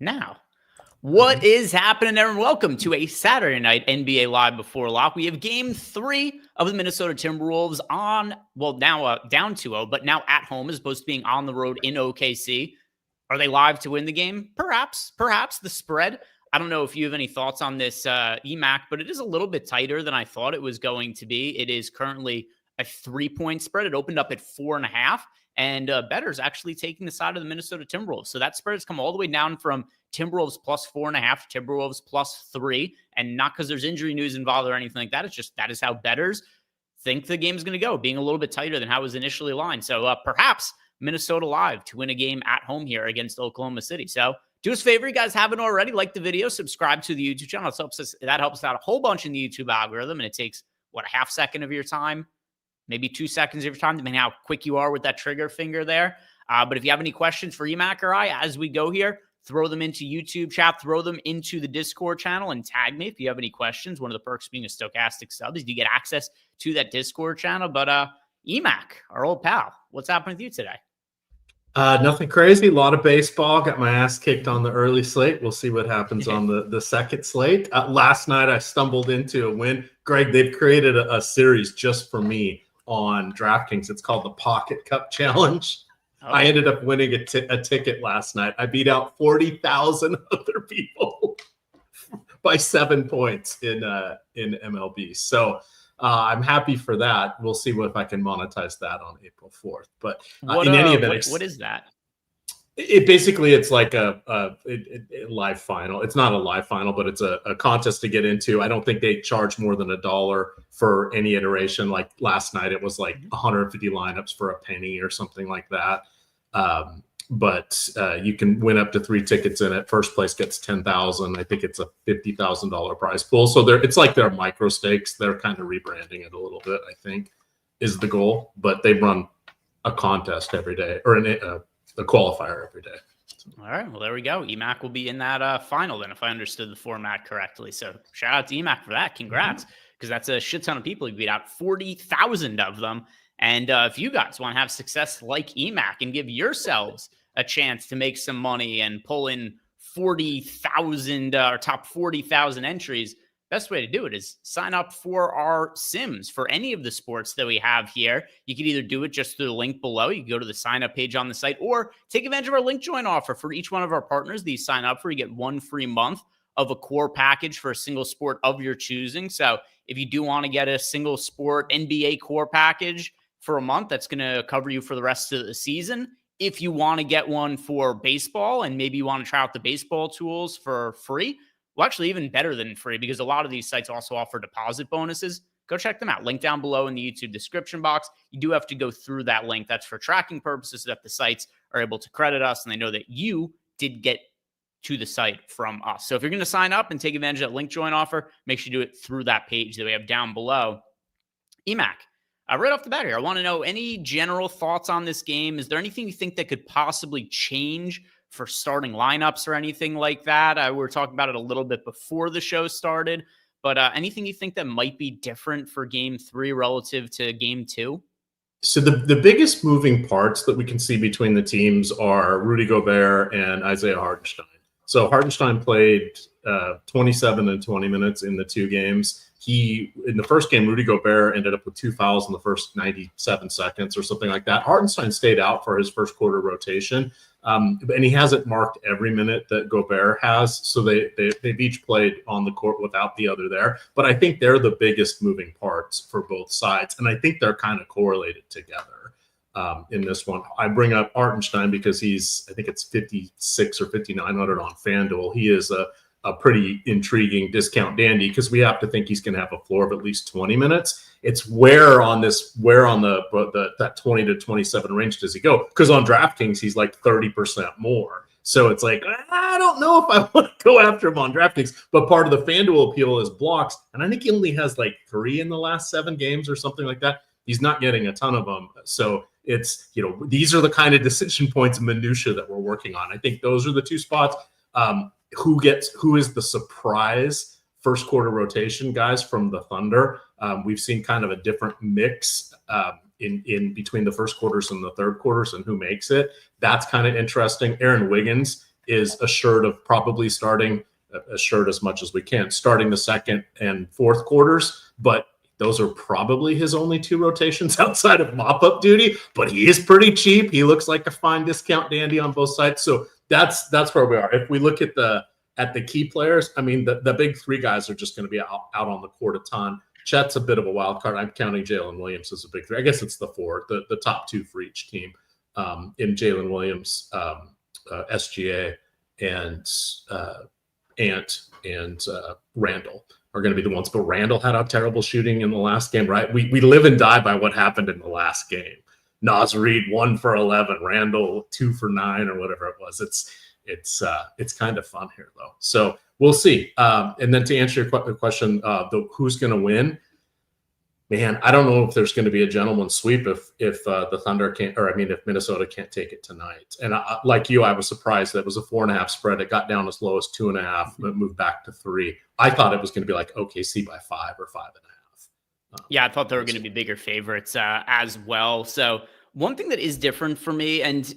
now. What is happening, everyone? Welcome to a Saturday night NBA Live Before Lock. We have game 3 of the Minnesota Timberwolves on, now down 2-0, but now at home as opposed to being on the road in OKC. Are they live to win the game? Perhaps the spread. I don't know if you have any thoughts on this EMac, but it is a little bit tighter than I thought it was going to be. It is currently a 3-point spread. It opened up at 4.5, and bettors actually taking the side of the Minnesota Timberwolves. So that spread has come all the way down from Timberwolves plus 4.5 to Timberwolves plus 3, and not because there's injury news involved or anything like that. It's just that is how bettors think the game's going to go, being a little bit tighter than how it was initially lined. So perhaps Minnesota live to win a game at home here against Oklahoma City. So do us a favor, you guys haven't already, like the video, subscribe to the YouTube channel. That helps out a whole bunch in the YouTube algorithm, and it takes, a half second of your time, maybe 2 seconds of your time, depending on how quick you are with that trigger finger there. But if you have any questions for EMac or I as we go here, throw them into YouTube chat, throw them into the Discord channel, and tag me if you have any questions. One of the perks of being a Stokastic sub is you get access to that Discord channel. But EMac, our old pal, what's happening with you today? Nothing crazy. A lot of baseball. Got my ass kicked on the early slate. We'll see what happens on the second slate. Last night, I stumbled into a win. Greg, they've created a series just for me on DraftKings. It's called the Pocket Cup Challenge. Oh. I ended up winning a ticket last night. I beat out 40,000 other people by 7 points in MLB. So I'm happy for that. We'll see if I can monetize that on April 4th. But in any event, what is that? It's like a live final. It's not a live final, but it's a contest to get into. I don't think they charge more than $1 for any iteration. Like last night, it was like 150 lineups for a penny or something like that. But you can win up to 3 tickets in it. First place gets $10,000. I think it's a $50,000 prize pool. So it's like their micro stakes. They're kind of rebranding it a little bit, I think, is the goal. But they run a contest every day, or a qualifier every day. All right. Well, there we go. EMac will be in that final then, if I understood the format correctly. So shout out to EMac for that. Congrats, because that's a shit ton of people. You beat out 40,000 of them. And if you guys want to have success like EMac and give yourselves a chance to make some money and pull in 40,000 or top 40,000 entries, best way to do it is sign up for our sims for any of the sports that we have here. You can either do it just through the link below. You can go to the sign up page on the site, or take advantage of our link join offer for each one of our partners that you sign up for. You get 1 free month of a core package for a single sport of your choosing. So if you do want to get a single sport NBA core package for a month, that's going to cover you for the rest of the season. If you want to get one for baseball and maybe you want to try out the baseball tools for free, well, actually even better than free, because a lot of these sites also offer deposit bonuses. Go check them out. Link down below in the YouTube description box. You do have to go through that link. That's for tracking purposes, so that the sites are able to credit us and they know that you did get to the site from us. So if you're going to sign up and take advantage of that link join offer, make sure you do it through that page that we have down below. EMac, right off the bat here, I want to know any general thoughts on this game. Is there anything you think that could possibly change for starting lineups or anything like that? We were talking about it a little bit before the show started, but anything you think that might be different for game 3 relative to game 2? So the biggest moving parts that we can see between the teams are Rudy Gobert and Isaiah Hartenstein. So Hartenstein played 27 and 20 minutes in the 2 games. In the first game, Rudy Gobert ended up with 2 fouls in the first 97 seconds or something like that. Hartenstein stayed out for his first quarter rotation, and he hasn't marked every minute that Gobert has. So they've each played on the court without the other there. But I think they're the biggest moving parts for both sides, and I think they're kind of correlated together in this one. I bring up Hartenstein because I think it's 56 or 5,900 on FanDuel. He is a pretty intriguing discount dandy, because we have to think he's going to have a floor of at least 20 minutes. It's where on that 20 to 27 range does he go? Because on DraftKings, he's like 30% more. So it's like, I don't know if I want to go after him on DraftKings. But part of the FanDuel appeal is blocks. And I think he only has like 3 in the last 7 games or something like that. He's not getting a ton of them. So it's, these are the kind of decision points and minutia that we're working on. I think those are the 2 spots. Who is the surprise first quarter rotation guys from the Thunder? We've seen kind of a different mix in between the first quarters and the third quarters, and who makes it. That's kind of interesting. Aaron Wiggins is assured of probably starting, assured as much as we can, starting the second and fourth quarters, but those are probably his only 2 rotations outside of mop-up duty, but he is pretty cheap. He looks like a fine discount dandy on both sides. So that's where we are. If we look at the key players, I mean, the big 3 guys are just going to be out on the court a ton. Chet's a bit of a wild card. I'm counting Jalen Williams as a big 3. I guess it's the 4, the top 2 for each team, in Jalen Williams, SGA, and Ant and Randle are going to be the ones. But Randle had a terrible shooting in the last game, right? We live and die by what happened in the last game. Naz Reid 1 for 11, Randle 2 for 9, or whatever it was. It's kind of fun here though. So we'll see. And then to answer your question, who's going to win? Man, I don't know if there's going to be a gentleman's sweep if the Thunder can't, or I mean, if Minnesota can't take it tonight. And like you, I was surprised that it was a 4.5 spread. It got down as low as 2.5, but moved back to 3. I thought it was going to be like OKC by 5 or 5.5. Yeah, I thought they were going to be bigger favorites as well. So one thing that is different for me, and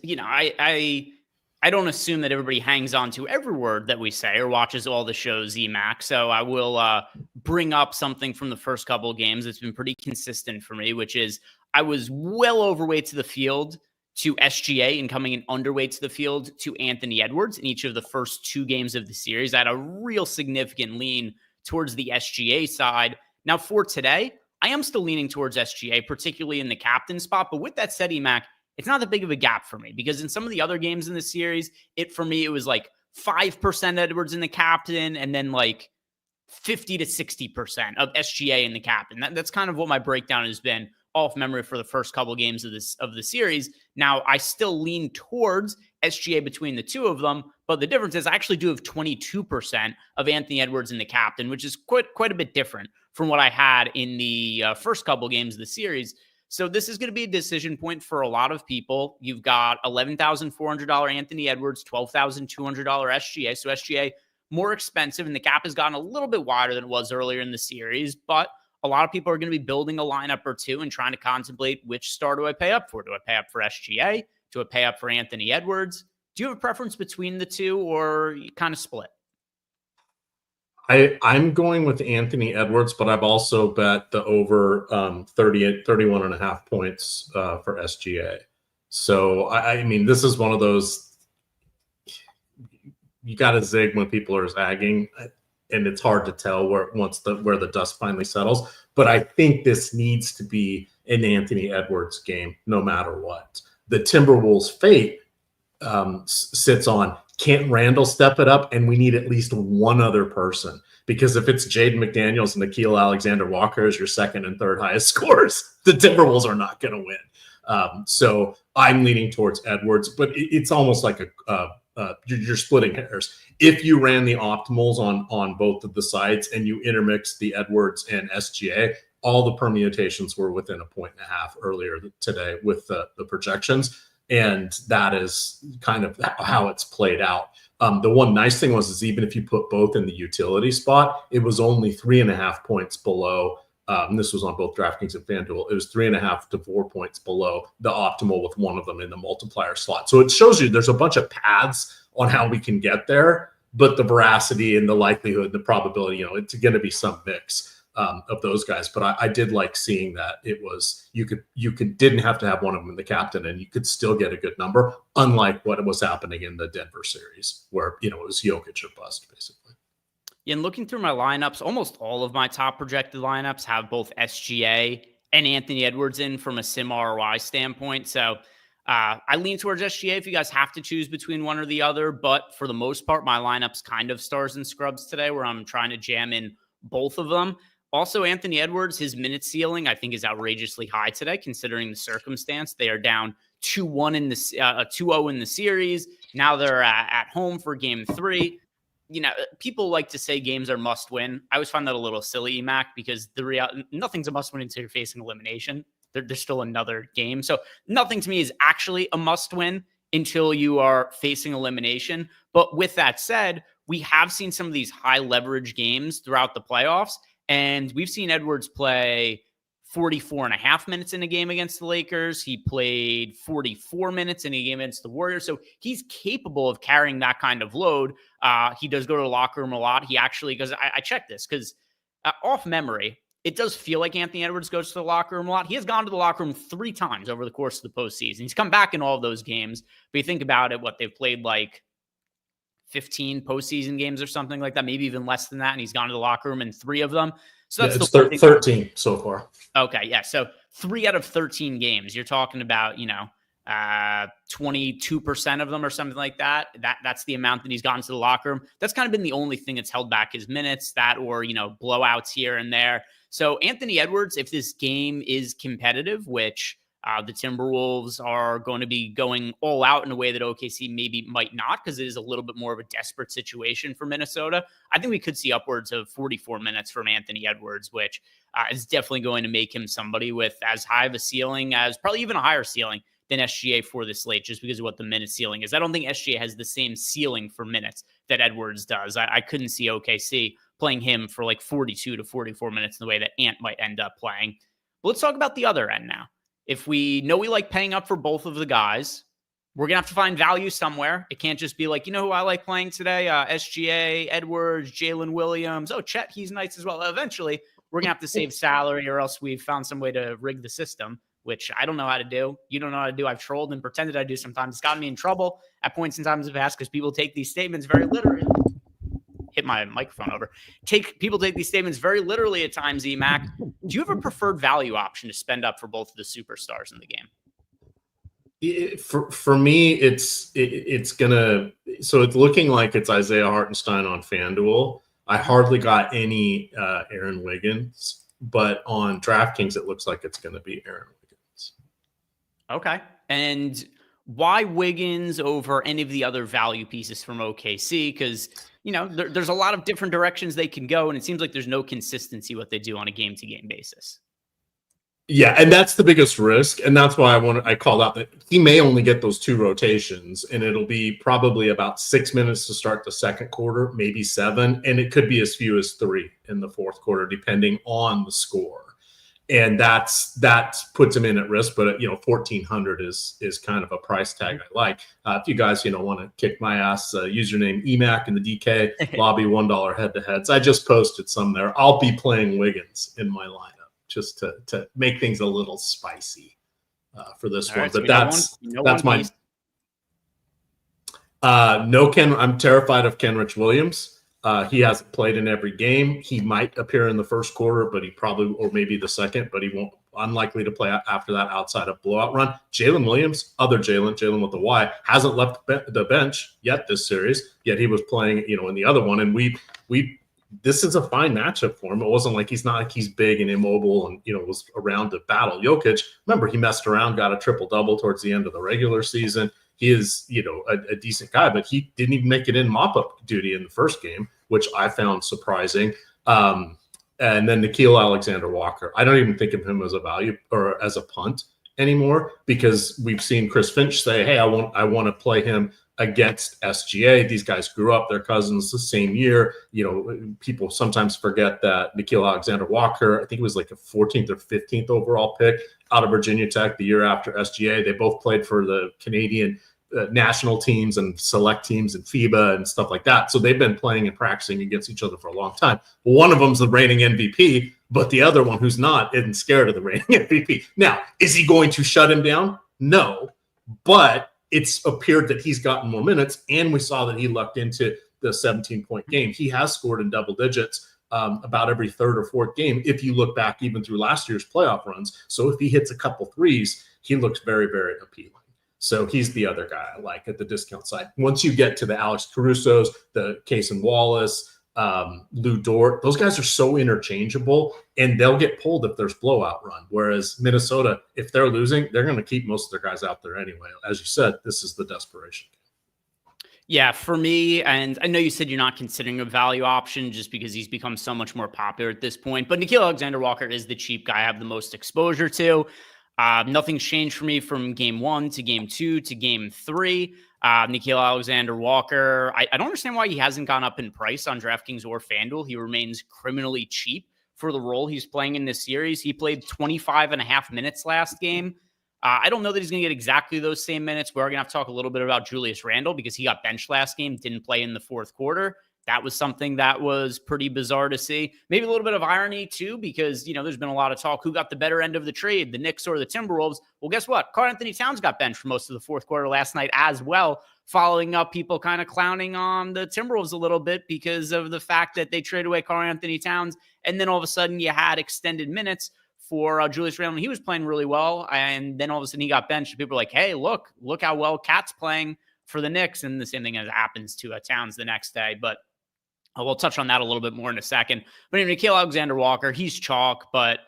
I don't assume that everybody hangs on to every word that we say or watches all the shows EMac. So I will bring up something from the first couple of games that's been pretty consistent for me, which is I was well overweight to the field to SGA and coming in underweight to the field to Anthony Edwards in each of the first 2 games of the series. I had a real significant lean towards the SGA side. Now for today, I am still leaning towards SGA, particularly in the captain spot. But with that said, EMac, it's not that big of a gap for me because in some of the other games in the series, for me, it was like 5% Edwards in the captain and then like 50 to 60% of SGA in the captain. That's kind of what my breakdown has been off memory for the first couple games of the series. Now, I still lean towards SGA between the 2 of them, but the difference is I actually do have 22% of Anthony Edwards in the captain, which is quite a bit different from what I had in the first couple games of the series. So this is going to be a decision point for a lot of people. You've got $11,400 Anthony Edwards, $12,200 SGA. So SGA more expensive, and the gap has gotten a little bit wider than it was earlier in the series. But a lot of people are going to be building a lineup or 2 and trying to contemplate which star do I pay up for? Do I pay up for SGA? Do I pay up for Anthony Edwards? Do you have a preference between the 2, or you kind of split? I'm going with Anthony Edwards, but I've also bet the over 31 and a half points for SGA. So, I mean, this is one of those, you got to zig when people are zagging, and it's hard to tell where the dust finally settles. But I think this needs to be an Anthony Edwards game, no matter what. The Timberwolves' fate sits on, can't Randle step it up? And we need at least one other person, because if it's Jaden McDaniels and Nickeil Alexander-Walker as your second and third highest scorers, the Timberwolves are not going to win. So I'm leaning towards Edwards, but it's almost like you're splitting hairs. If you ran the optimals on both of the sides and you intermixed the Edwards and SGA, all the permutations were within 1.5 points earlier today with the projections. And that is kind of how it's played out. The one nice thing is even if you put both in the utility spot, it was only 3.5 points below. And this was on both DraftKings and FanDuel. It was 3.5 to 4 points below the optimal with one of them in the multiplier slot. So it shows you there's a bunch of paths on how we can get there, but the veracity and the likelihood, the probability, it's going to be some mix of those guys. But I did like seeing that it was didn't have to have one of them in the captain, and you could still get a good number, unlike what was happening in the Denver series where it was Jokic or bust basically. And looking through my lineups, almost all of my top projected lineups have both SGA and Anthony Edwards in from a sim ROI standpoint. So I lean towards SGA if you guys have to choose between one or the other. But for the most part, my lineup's kind of stars and scrubs today, where I'm trying to jam in both of them. Also, Anthony Edwards, his minute ceiling, I think, is outrageously high today, considering the circumstance. They are down 2-1 in the 2-0 in the series. Now they're at home for game 3. People like to say games are must win. I always find that a little silly, EMac, because nothing's a must win until you're facing elimination. There's still another game. So nothing to me is actually a must win until you are facing elimination. But with that said, we have seen some of these high leverage games throughout the playoffs. And we've seen Edwards play 44 and a half minutes in a game against the Lakers. He played 44 minutes in a game against the Warriors. So he's capable of carrying that kind of load. He does go to the locker room a lot. He actually, because I checked this, because off memory, it does feel like Anthony Edwards goes to the locker room a lot. He has gone to the locker room 3 times over the course of the postseason. He's come back in all of those games. But you think about it, what they've played like 15 postseason games or something like that, maybe even less than that. And hehe's gone to the locker room in 3 of them. So that's it's 13 so far. Okay, yeah. So 3 out of 13 games. You're talking about, 22% of them or something like that. That's the amount that he's gotten to the locker room. That's kind of been the only thing that's held back his minutes, that or, blowouts here and there. So Anthony Edwards, if this game is competitive, which the Timberwolves are going to be going all out in a way that OKC maybe might not, because it is a little bit more of a desperate situation for Minnesota, I think we could see upwards of 44 minutes from Anthony Edwards, which is definitely going to make him somebody with as high of a ceiling as, probably even a higher ceiling than SGA for this slate, just because of what the minute ceiling is. I don't think SGA has the same ceiling for minutes that Edwards does. I couldn't see OKC playing him for like 42 to 44 minutes in the way that Ant might end up playing. But let's talk about the other end now. If we know we like paying up for both of the guys, we're going to have to find value somewhere. It can't just be like, who I like playing today? SGA, Edwards, Jalen Williams. Oh, Chet, he's nice as well. Eventually, we're going to have to save salary, or else we've found some way to rig the system, which I don't know how to do. You don't know how to do. I've trolled and pretended I do sometimes. It's gotten me in trouble at points in times of past because people take these statements very literally. Hit my microphone over. People take these statements very literally at times, EMac. Do you have a preferred value option to spend up for both of the superstars in the game? For me, it's looking like it's Isaiah Hartenstein on FanDuel. I hardly got any Aaron Wiggins, but on DraftKings, it looks like it's going to be Aaron Wiggins. Okay. And why Wiggins over any of the other value pieces from OKC? Because, there's a lot of different directions they can go, and it seems like there's no consistency what they do on a game-to-game basis. Yeah, and that's the biggest risk, and that's why I called out that he may only get those 2 rotations, and it'll be probably about 6 minutes to start the second quarter, maybe 7, and it could be as few as 3 in the fourth quarter, depending on the score. And that puts him in at risk, but 1,400 is kind of a price tag I like. If you guys want to kick my ass, username EMac in the DK lobby, $1 head-to-heads. I just posted some there. I'll be playing Wiggins in my lineup just to make things a little spicy for this one. Right, but so that's my I'm terrified of Kenrich Williams. He hasn't played in every game. He might appear in the first quarter, but he probably, or maybe the second, but he won't. Unlikely to play after that outside of blowout run. Jalen Williams, other Jalen with the Y, hasn't left the bench yet this series. Yet he was playing, in the other one, and this is a fine matchup for him. It wasn't like he's big and immobile and was around to battle Jokic. Remember, he messed around, got a triple-double towards the end of the regular season. He is, a decent guy, but he didn't even make it in mop-up duty in the first game, which I found surprising. And then Nickeil Alexander-Walker. I don't even think of him as a value or as a punt anymore, because we've seen Chris Finch say, hey, I want to play him against SGA. These guys grew up, their cousins the same year. People sometimes forget that Nickeil Alexander-Walker, I think it was like a 14th or 15th overall pick out of Virginia Tech the year after SGA. They both played for the Canadian national teams and select teams and FIBA and stuff like that. So they've been playing and practicing against each other for a long time. One of them's the reigning MVP, but the other one, who's not, isn't scared of the reigning MVP. Now, is he going to shut him down? No, but it's appeared that he's gotten more minutes, and we saw that he lucked into the 17-point game. He has scored in double digits about every third or fourth game, if you look back even through last year's playoff runs. So if he hits a couple threes, he looks very, very appealing. So he's the other guy I like at the discount side. Once you get to the Alex Carusos, the Cason Wallace, Lou Dort, those guys are so interchangeable, and they'll get pulled if there's blowout run. Whereas Minnesota, if they're losing, they're going to keep most of their guys out there anyway. As you said, this is the desperation game. Yeah, for me, and I know you said you're not considering a value option just because he's become so much more popular at this point, but Nickeil Alexander-Walker is the cheap guy I have the most exposure to. Nothing's changed for me from game 1 to game 2 to game 3. Nickeil Alexander-Walker, I don't understand why he hasn't gone up in price on DraftKings or FanDuel. He remains criminally cheap for the role he's playing in this series. He played 25 and a half minutes last game. I don't know that he's going to get exactly those same minutes. We're going to have to talk a little bit about Julius Randle because he got benched last game, didn't play in the fourth quarter. That was something that was pretty bizarre to see. Maybe a little bit of irony, too, because, there's been a lot of talk. Who got the better end of the trade, the Knicks or the Timberwolves? Well, guess what? Karl-Anthony Towns got benched for most of the fourth quarter last night as well, following up people kind of clowning on the Timberwolves a little bit because of the fact that they traded away Karl-Anthony Towns. And then all of a sudden you had extended minutes for Julius Randle. He was playing really well. And then all of a sudden he got benched. People were like, hey, look how well Cat's playing for the Knicks. And the same thing happens to Towns the next day. But we'll touch on that a little bit more in a second. But anyway, Nickeil Alexander-Walker, he's chalk, but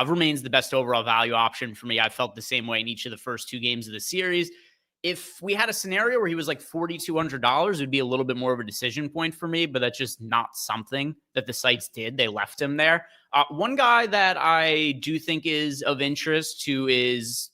remains the best overall value option for me. I felt the same way in each of the first two games of the series. If we had a scenario where he was like $4,200, it would be a little bit more of a decision point for me, but that's just not something that the sites did. They left him there. One guy that I do think is of interest who is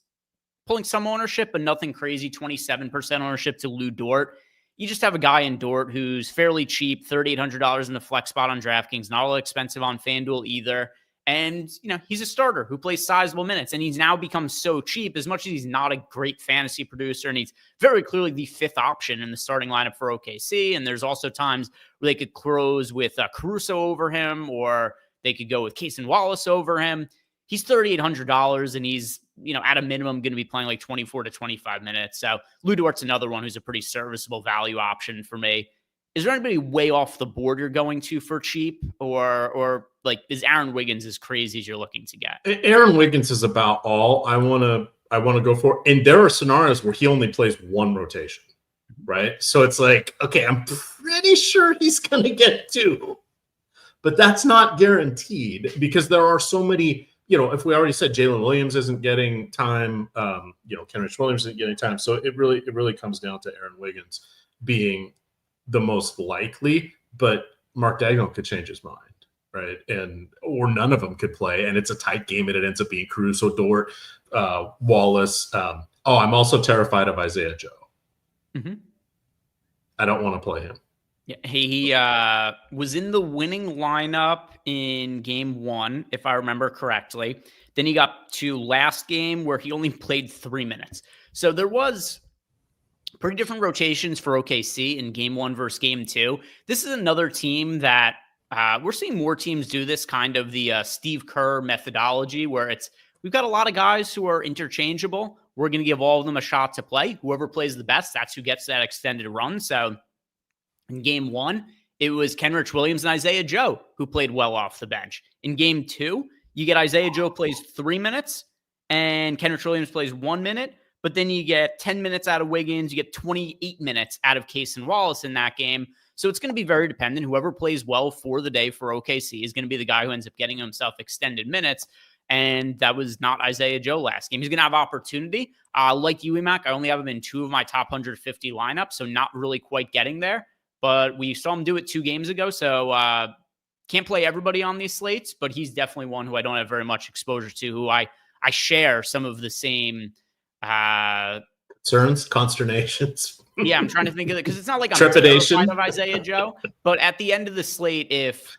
pulling some ownership, but nothing crazy, 27% ownership to Lou Dort. You just have a guy in Dort who's fairly cheap, $3,800 in the flex spot on DraftKings, not all expensive on FanDuel either. And, he's a starter who plays sizable minutes, and he's now become so cheap as much as he's not a great fantasy producer, and he's very clearly the fifth option in the starting lineup for OKC. And there's also times where they could close with Caruso over him, or they could go with Case and Wallace over him. He's $3,800, and he's, at a minimum going to be playing like 24 to 25 minutes. So Lou Dort's another one who's a pretty serviceable value option for me. Is there anybody way off the board you're going to for cheap, or like is Aaron Wiggins as crazy as you're looking to get? Aaron Wiggins is about all I want to go for. And there are scenarios where he only plays one rotation, right? So it's like, okay, I'm pretty sure he's going to get two, but that's not guaranteed because there are so many. If we already said Jalen Williams isn't getting time, Kenrich Williams isn't getting time. So it really comes down to Aaron Wiggins being the most likely, but Mark Daigneault could change his mind, right? Or none of them could play, and it's a tight game, and it ends up being Caruso, Dort, Wallace. I'm also terrified of Isaiah Joe. Mm-hmm. I don't want to play him. Yeah, he was in the winning lineup in game one, if I remember correctly. Then he got to last game where he only played 3 minutes. So there was pretty different rotations for OKC in game one versus game two. This is another team that we're seeing more teams do this kind of the Steve Kerr methodology where we've got a lot of guys who are interchangeable. We're going to give all of them a shot to play. Whoever plays the best, that's who gets that extended run. So in game one, it was Kenrich Williams and Isaiah Joe who played well off the bench. In game two, you get Isaiah Joe plays 3 minutes and Kenrich Williams plays 1 minute, but then you get 10 minutes out of Wiggins, you get 28 minutes out of Case and Wallace in that game. So it's going to be very dependent. Whoever plays well for the day for OKC is going to be the guy who ends up getting himself extended minutes. And that was not Isaiah Joe last game. He's going to have opportunity. Like you, EMac, I only have him in 2 of my top 150 lineups, so not really quite getting there. But we saw him do it 2 games ago, so can't play everybody on these slates, but he's definitely one who I don't have very much exposure to, who I share some of the same concerns, consternations. Yeah, I'm trying to think of it, because it's not like I'm trepidation terrified of Isaiah Joe, but at the end of the slate, if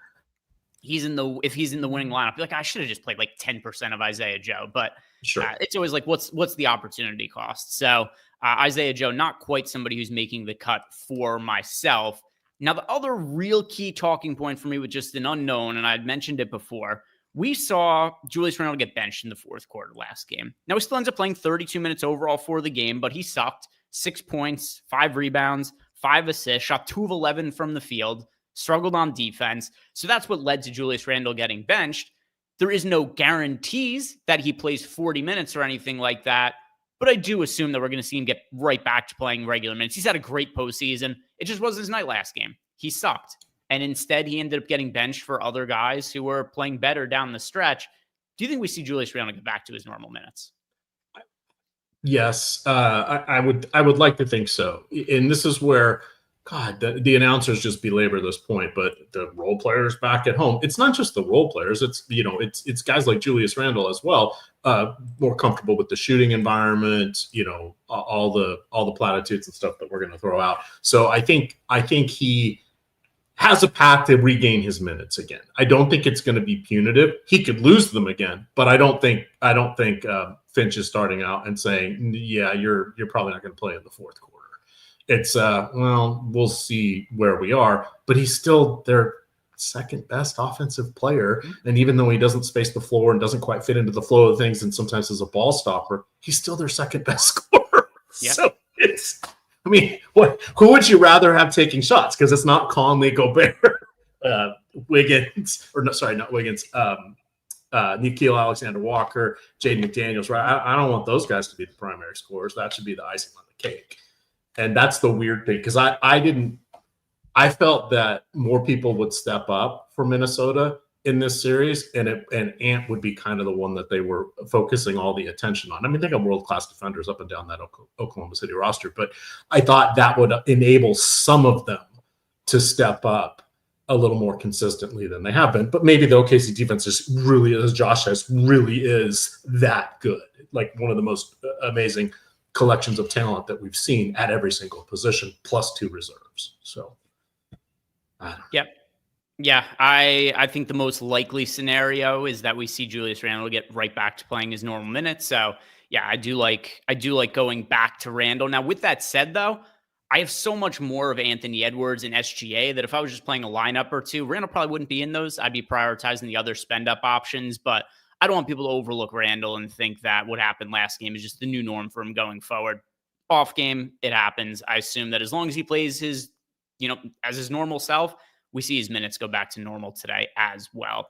he's in the winning lineup, you're like, I should have just played like 10% of Isaiah Joe, but sure. It's always like, what's the opportunity cost? So Isaiah Joe, not quite somebody who's making the cut for myself. Now, the other real key talking point for me with just an unknown, and I'd mentioned it before, we saw Julius Randle get benched in the fourth quarter last game. Now, he still ends up playing 32 minutes overall for the game, but he sucked. 6 points, 5 rebounds, 5 assists, shot 2 of 11 from the field, struggled on defense. So that's what led to Julius Randle getting benched. There is no guarantees that he plays 40 minutes or anything like that, but I do assume that we're going to see him get right back to playing regular minutes. He's had a great postseason. It just wasn't his night last game. He sucked. And instead, he ended up getting benched for other guys who were playing better down the stretch. Do you think we see Julius Randle get back to his normal minutes? Yes, I would like to think so. And this is where, God, the announcers just belabor this point, but the role players back at home, it's not just the role players. It's, it's guys like Julius Randle as well, more comfortable with the shooting environment, all the platitudes and stuff that we're going to throw out. So I think he has a path to regain his minutes again. I don't think it's going to be punitive. He could lose them again, but I don't think Finch is starting out and saying, yeah, you're probably not going to play in the fourth quarter. It's well, we'll see where we are, but he's still their second best offensive player. And even though he doesn't space the floor and doesn't quite fit into the flow of things, and sometimes is a ball stopper, he's still their second best scorer. Yep. So it's, I mean, who would you rather have taking shots? Because it's not Conley, Gobert, Wiggins, or no, sorry, not Wiggins, Nickeil Alexander-Walker, Jaden McDaniels, right? I don't want those guys to be the primary scorers. That should be the icing on the cake. And that's the weird thing, because I felt that more people would step up for Minnesota in this series, and Ant would be kind of the one that they were focusing all the attention on. I mean, they got world-class defenders up and down that Oklahoma City roster, but I thought that would enable some of them to step up a little more consistently than they have been. But maybe the OKC defense is really, as Josh says, really is that good. Like one of the most amazing collections of talent that we've seen at every single position, plus 2 reserves. So, I don't know. Yep. Yeah, I think the most likely scenario is that we see Julius Randle get right back to playing his normal minutes. So yeah, I do like going back to Randle. Now, with that said, though, I have so much more of Anthony Edwards and SGA that if I was just playing a lineup or two, Randle probably wouldn't be in those. I'd be prioritizing the other spend up options, but I don't want people to overlook Randle and think that what happened last game is just the new norm for him going forward. Off game, it happens. I assume that as long as he plays his, as his normal self, we see his minutes go back to normal today as well.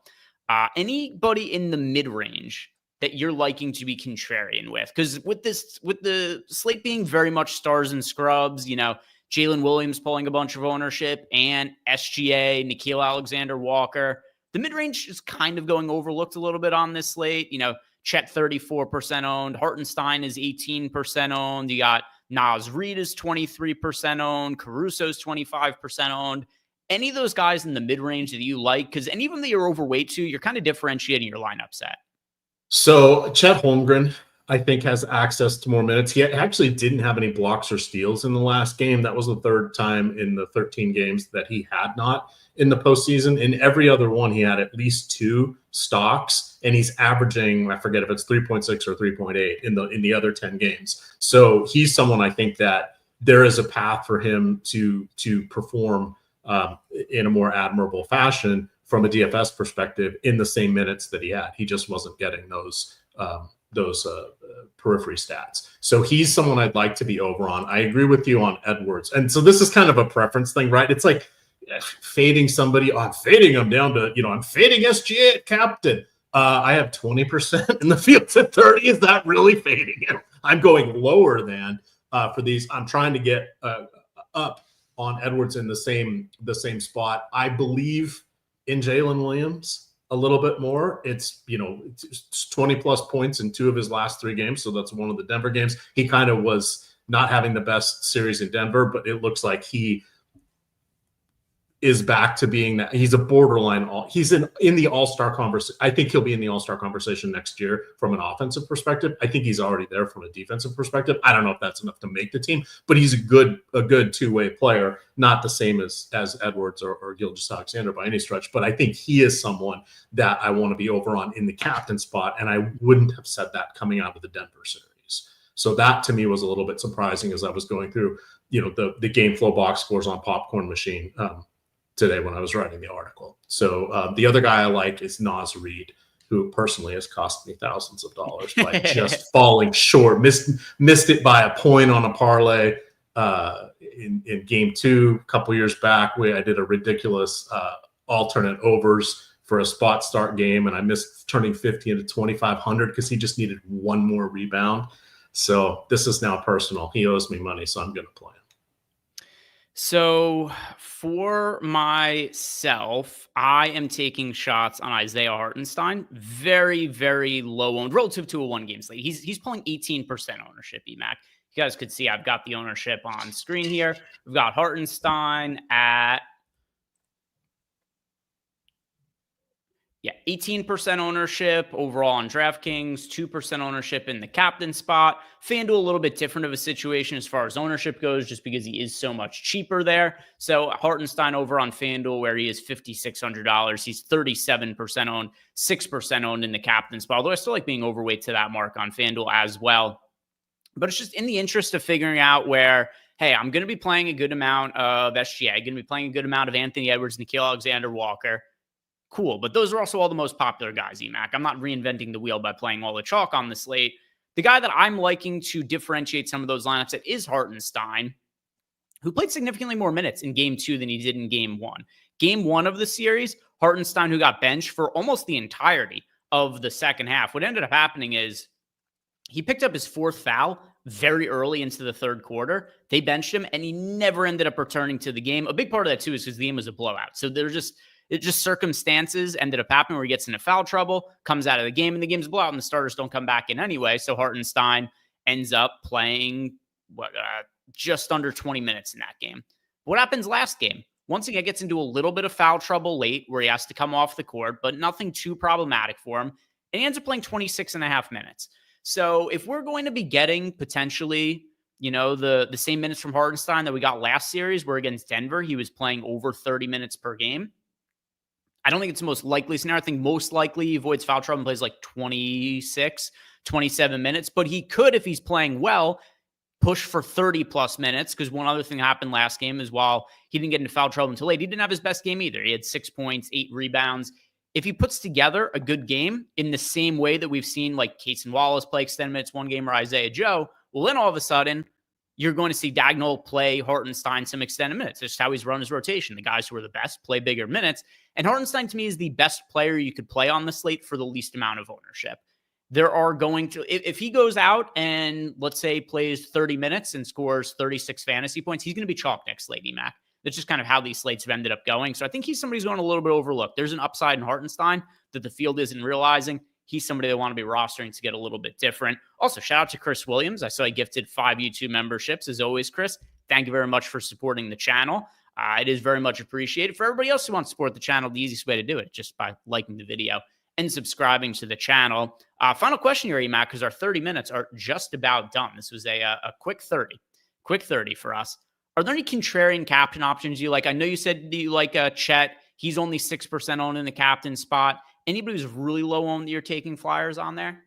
Anybody in the mid-range that you're liking to be contrarian with? Because with the slate being very much stars and scrubs, Jalen Williams pulling a bunch of ownership and SGA, Nickeil Alexander-Walker, the mid-range is kind of going overlooked a little bit on this slate. Chet 34% owned, Hartenstein is 18% owned. You got Naz Reid is 23% owned, Caruso's 25% owned. Any of those guys in the mid-range that you like? Because any of them that you're overweight to, you're kind of differentiating your lineup set. So Chet Holmgren, I think, has access to more minutes. He actually didn't have any blocks or steals in the last game. That was the third time in the 13 games that he had not in the postseason. In every other one, he had at least 2 stocks, and he's averaging, I forget if it's 3.6 or 3.8 in the other 10 games. So he's someone I think that there is a path for him to perform in a more admirable fashion from a DFS perspective in the same minutes that he had. He just wasn't getting those periphery stats. So he's someone I'd like to be over on. I agree with you on Edwards. And so this is kind of a preference thing, right? It's like fading somebody. I'm fading him down to, I'm fading SGA at captain. I have 20% in the fields at 30. Is that really fading him? I'm going lower than for these. I'm trying to get up on Edwards in the same spot. I believe in Jalen Williams a little bit more. It's 20 plus points in 2 of his last 3 games. So that's one of the Denver games. He kind of was not having the best series in Denver, but it looks like he is back to being that. He's a borderline. He's in the all-star conversation. I think he'll be in the all-star conversation next year from an offensive perspective. I think he's already there from a defensive perspective. I don't know if that's enough to make the team, but he's a good 2-way player, not the same as Edwards or Gilgeous-Alexander by any stretch. But I think he is someone that I want to be over on in the captain spot, and I wouldn't have said that coming out of the Denver series. So that to me was a little bit surprising as I was going through, the game flow box scores on Popcorn Machine today when I was writing the article. So the other guy I like is Naz Reid, who personally has cost me thousands of dollars by just falling short. Missed it by a point on a parlay in game 2 a couple years back. I did a ridiculous alternate overs for a spot start game, and I missed turning 50 into 2,500 because he just needed one more rebound. So this is now personal. He owes me money, so I'm going to play him. So for myself, I am taking shots on Isaiah Hartenstein. Very, very low owned relative to a 1-game slate. He's pulling 18% ownership, EMac. You guys could see I've got the ownership on screen here. We've got Hartenstein at 18% ownership overall on DraftKings, 2% ownership in the captain spot. FanDuel, a little bit different of a situation as far as ownership goes, just because he is so much cheaper there. So Hartenstein over on FanDuel, where he is $5,600, he's 37% owned, 6% owned in the captain spot. Although I still like being overweight to that mark on FanDuel as well. But it's just in the interest of figuring out where, hey, I'm going to be playing a good amount of SGA, going to be playing a good amount of Anthony Edwards, Nickeil Alexander-Walker. Cool, but those are also all the most popular guys, EMac. I'm not reinventing the wheel by playing all the chalk on the slate. The guy that I'm liking to differentiate some of those lineups at is Hartenstein, who played significantly more minutes in Game 2 than he did in Game 1. Game 1 of the series, Hartenstein, who got benched for almost the entirety of the second half. What ended up happening is he picked up his 4th foul very early into the third quarter. They benched him, and he never ended up returning to the game. A big part of that, too, is because the game was a blowout. So it's just circumstances ended up happening where he gets into foul trouble, comes out of the game, and the game's a blowout, and the starters don't come back in anyway. So Hartenstein ends up playing just under 20 minutes in that game. What happens last game? Once again, gets into a little bit of foul trouble late where he has to come off the court, but nothing too problematic for him. And he ends up playing 26 and a half minutes. So if we're going to be getting potentially, the same minutes from Hartenstein that we got last series, where against Denver, he was playing over 30 minutes per game. I don't think it's the most likely scenario. I think most likely he avoids foul trouble and plays like 26, 27 minutes. But he could, if he's playing well, push for 30 plus minutes. Because one other thing that happened last game is while he didn't get into foul trouble until late, he didn't have his best game either. He had 6 points, 8 rebounds. If he puts together a good game in the same way that we've seen like Cason Wallace play extended minutes one game or Isaiah Joe, well, then all of a sudden, you're going to see Dagnall play Hartenstein some extended minutes. That's just how he's run his rotation. The guys who are the best play bigger minutes. And Hartenstein, to me, is the best player you could play on the slate for the least amount of ownership. There are going to, if he goes out and let's say plays 30 minutes and scores 36 fantasy points, he's going to be chalk next slate, EMac. That's just kind of how these slates have ended up going. So I think he's somebody who's going a little bit overlooked. There's an upside in Hartenstein that the field isn't realizing. He's somebody they want to be rostering to get a little bit different. Also, shout out to Chris Williams. I saw he gifted 5 YouTube memberships. As always, Chris, thank you very much for supporting the channel. It is very much appreciated. For everybody else who wants to support the channel, the easiest way to do it, just by liking the video and subscribing to the channel. Final question here, EMac, because our 30 minutes are just about done. This was a quick 30. Quick 30 for us. Are there any contrarian captain options you like? I know you said you like Chet. He's only 6% owned in the captain spot. Anybody who's really low owned that you're taking flyers on there?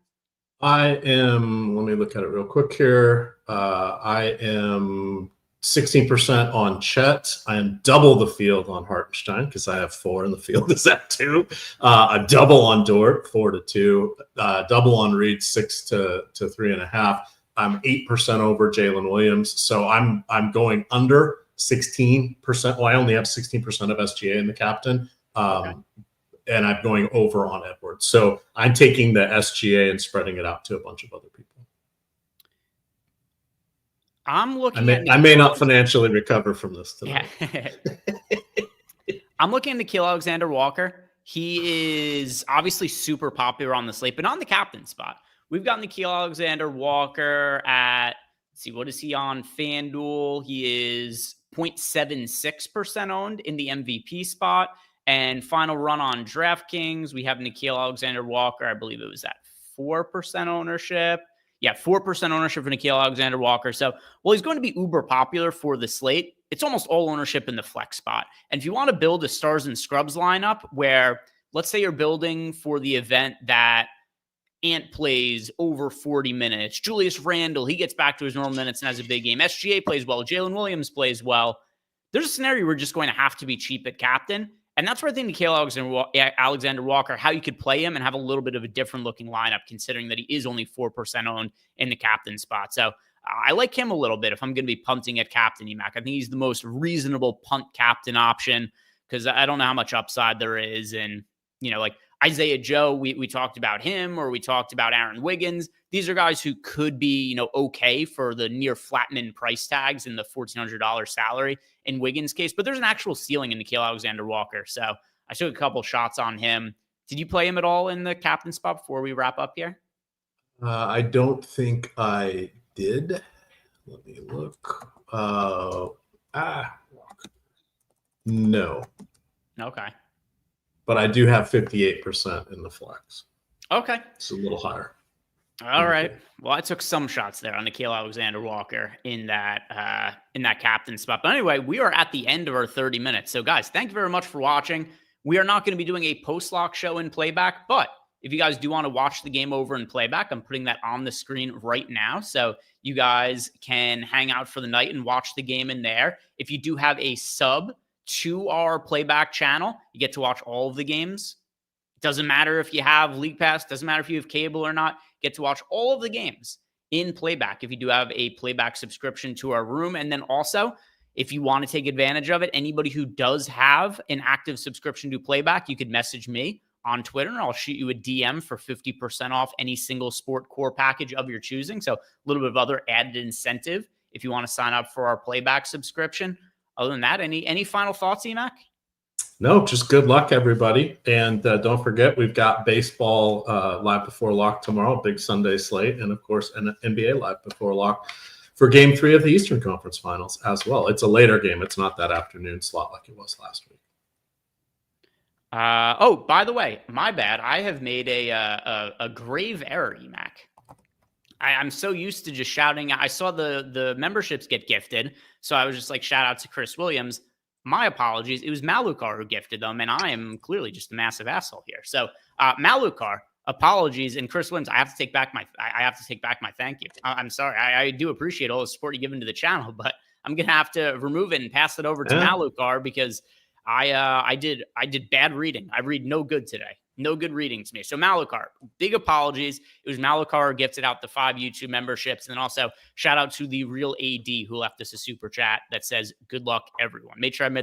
Let me look at it real quick here. I am 16% on Chet. I am double the field on Hartenstein because I have 4 and the field is at 2. A double on Dort, 4-2. Double on Reed, 6 to 3.5. I'm 8% over Jalen Williams. So I'm going under 16%. Well, I only have 16% of SGA in the captain. Okay. And I'm going over on Edwards. So I'm taking the SGA and spreading it out to a bunch of other people. I'm looking I may not financially recover from this tonight. Yeah. I'm looking at Nickeil Alexander-Walker. He is obviously super popular on the slate, but not in the captain spot. We've got Nickeil Alexander-Walker at, let's see, what is he on FanDuel? He is 0.76% owned in the MVP spot. And final run on DraftKings, we have Nickeil Alexander-Walker. I believe it was at 4% ownership. Yeah, 4% ownership for Nickeil Alexander-Walker. So, well, he's going to be uber popular for the slate. It's almost all ownership in the flex spot. And if you want to build a stars and scrubs lineup where, let's say you're building for the event that Ant plays over 40 minutes, Julius Randle, he gets back to his normal minutes and has a big game. SGA plays well. Jalen Williams plays well. There's a scenario where you're just going to have to be cheap at captain. And that's where I think Nickeil Alexander-Walker, how you could play him and have a little bit of a different looking lineup, considering that he is only 4% owned in the captain spot. So I like him a little bit if I'm going to be punting at captain, EMac. I think he's the most reasonable punt captain option because I don't know how much upside there is. And, like Isaiah Joe, we talked about him, or we talked about Aaron Wiggins. These are guys who could be, okay for the near Flatman price tags in the $1,400 salary in Wiggins' case, but there's an actual ceiling in Nickeil Alexander-Walker. So I took a couple shots on him. Did you play him at all in the captain spot before we wrap up here? I don't think I did. Let me look. No. Okay. but I do have 58% in the flex. Okay. It's a little higher. All right. Well, I took some shots there on Nickeil Alexander-Walker in that captain spot. But anyway, we are at the end of our 30 minutes. So guys, thank you very much for watching. We are not going to be doing a post-lock show in playback, but if you guys do want to watch the game over in playback, I'm putting that on the screen right now. So you guys can hang out for the night and watch the game in there. If you do have a sub to our playback channel, you get to watch all of the games. Doesn't matter if you have League Pass, doesn't matter if you have cable or not, get to watch all of the games in playback if you do have a playback subscription to our room. And then also, if you want to take advantage of it, anybody who does have an active subscription to playback, you could message me on Twitter and I'll shoot you a DM for 50% off any single sport core package of your choosing. So a little bit of other added incentive if you want to sign up for our playback subscription. Other than that, any final thoughts, EMac? No, just good luck, everybody. And don't forget, we've got baseball live before lock tomorrow, big Sunday slate, and of course, an NBA live before lock for Game 3 of the Eastern Conference Finals as well. It's a later game. It's not that afternoon slot like it was last week. Oh, by the way, my bad. I have made a grave error, EMac. I'm so used to just shouting. I saw the memberships get gifted, so I was just like, shout out to Chris Williams. My apologies. It was Malukar who gifted them, and I am clearly just a massive asshole here. So, Malukar, apologies, and Chris Williams, I have to take back my thank you. I'm sorry. I do appreciate all the support you've given to the channel, but I'm gonna have to remove it and pass it over to Malukar because I did bad reading. I read no good today. No good reading to me. So Malukar, big apologies. It was Malukar who gifted out the 5 YouTube memberships. And then also shout out to the real AD who left us a super chat that says, good luck, everyone. Make sure I've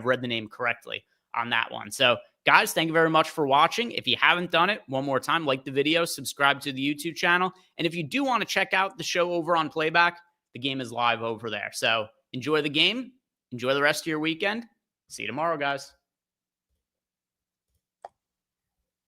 read the name correctly on that one. So guys, thank you very much for watching. If you haven't done it, one more time, like the video, subscribe to the YouTube channel. And if you do want to check out the show over on Playback, the game is live over there. So enjoy the game. Enjoy the rest of your weekend. See you tomorrow, guys.